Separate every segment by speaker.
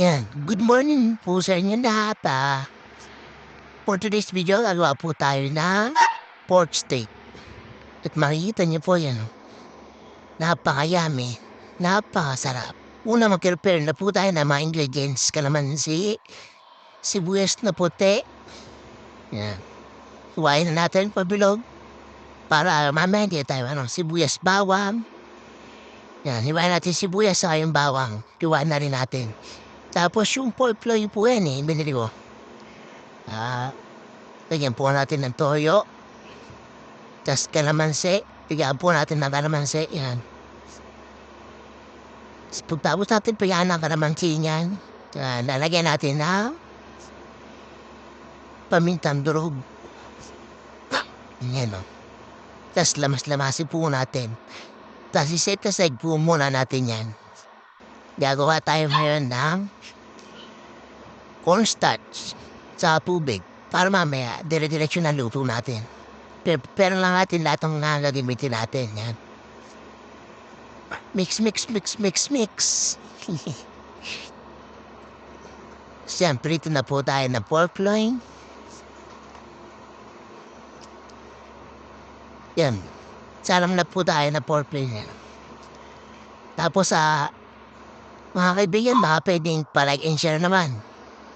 Speaker 1: Yan, good morning po sa inyo lahat, For today's video, gagawa po tayo ng pork steak. At makikita niyo po yan, napaka-yummy, napakasarap. Una, mag-prepare na po tayo ng mga ingredients. Kalamansi, sibuyas na puti. Yan. Huwain na natin pabilog para mamaya hindi tayo, sibuyas bawang. Yan, hiwain natin sibuyas sa yung bawang. Hiwain na rin natin. Tapos yung pork loin po yan binili ko. Lagyan po natin ng toyo. Tas kalamansi. Bigyan po natin ng kalamansi. Yan. Pagtapos natin bigyan ng kalamansi yan. Lalagyan natin ng pamintang durog. Yan o. Tas lamas-lamasin po natin. Tas iset aside po muna natin yan. Gagawa tayo ngayon ng cornstarch sa tubig. Para mamaya, dire-diretso na luto natin. Pero lang natin lahat ng gagamitin natin. Yan. Mix. Siyempre, ito na po tayo ng pork loin. Yan. Salam na po tayo ng pork loin. Yan. Tapos, mga kaibigan, baka pwedeng palike and share naman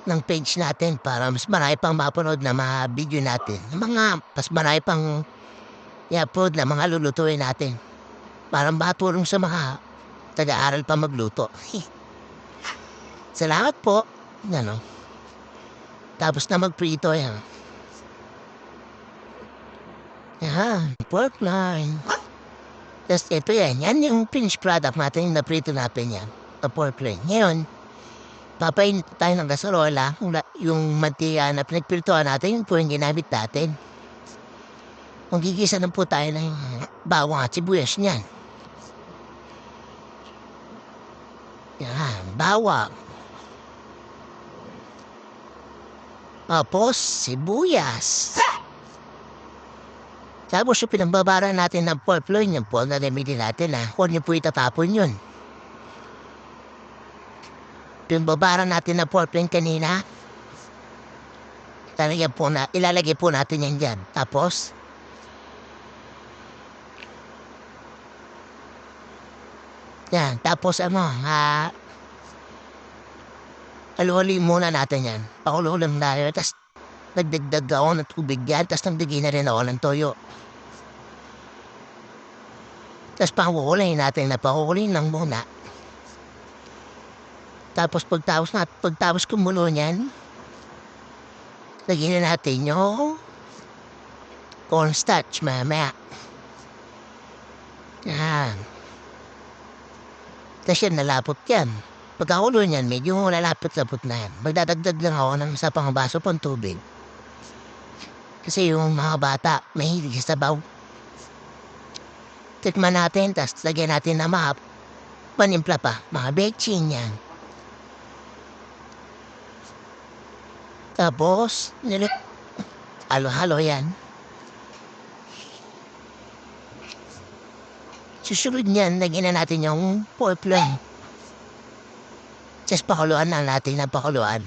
Speaker 1: ng page natin para mas marami pang mapanood na mga video natin. Mga mas marami pang i-upload na mga lulutuin natin. Para matulong sa mga taga-aral pa magluto. Salamat po. Ano? Tapos na magprito yan. Yan, pork loin. Tapos ito yan. Yan yung finished product natin na prito natin yan. Na pork loin. Ngayon, papainit tayo ng gasarola. Yung mantika na pinagpritohan natin, yung po yung ginamit natin. Magigisa na po tayo ng bawang at sibuyas niyan. Yan, bawang. Tapos, sibuyas. Tapos yung pinambabara natin ng pork loin, yung po na gamitin natin Huwag niyo po itatapon yun. Pinambabara natin ng pork loin kanina. Ilalagay po natin yan dyan. Tapos, yan. Tapos haluhuli muna natin yan. Pakulo-ulam tayo. Tapos, nagdagdag ako ng tubig yan. Tapos, nagdagay na rin ako ng toyo. Tapos, pakukulay natin na pakukulay lang muna. Tapos, pagtapos kumulo niyan, lagyan na natin yung cornstarch mamaya. Yan. Tapos yan, nalapot yan. Pagkakulo niyan, medyo lalapot-lapot na yan. Magdadagdag lang ako ng isa pang baso pang tubig. Kasi yung mga bata, mahilig sa sabaw. Tikman natin, tapos lagyan natin na mga panimpla pa. Mga bechin yan. Tapos, halo-halo yan. Susunod niyan, lagyan na natin yung pork loin. Just pakuluan lang natin na pakuluan.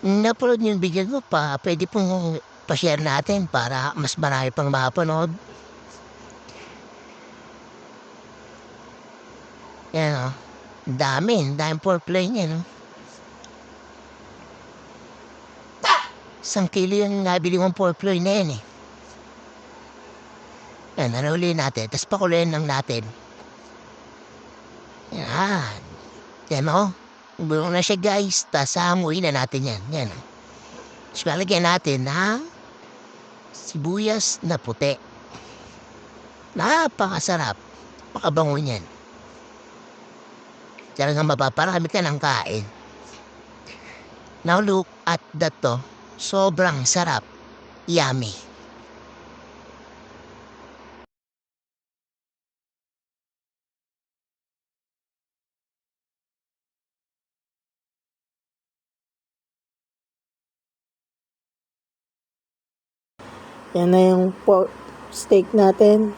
Speaker 1: Napanood yung video ko pa, pwede pong pa-share natin para mas marami pang mapanood. Yan daming pork loin yan 1 kilo yung nabili mong pork loin na yan Yan, nanauli natin. Tapos pakuluin lang natin. Yan. Yan Bulong na siya guys. Tapos hanguin na natin yan. Yan Tapos lalagyan natin ng sibuyas na puti. Napakasarap. Pakabango niyan. Talagang mapaparami ka ng kain. Now look at that Sobrang sarap. Yummy.
Speaker 2: Yan na yung pork steak natin.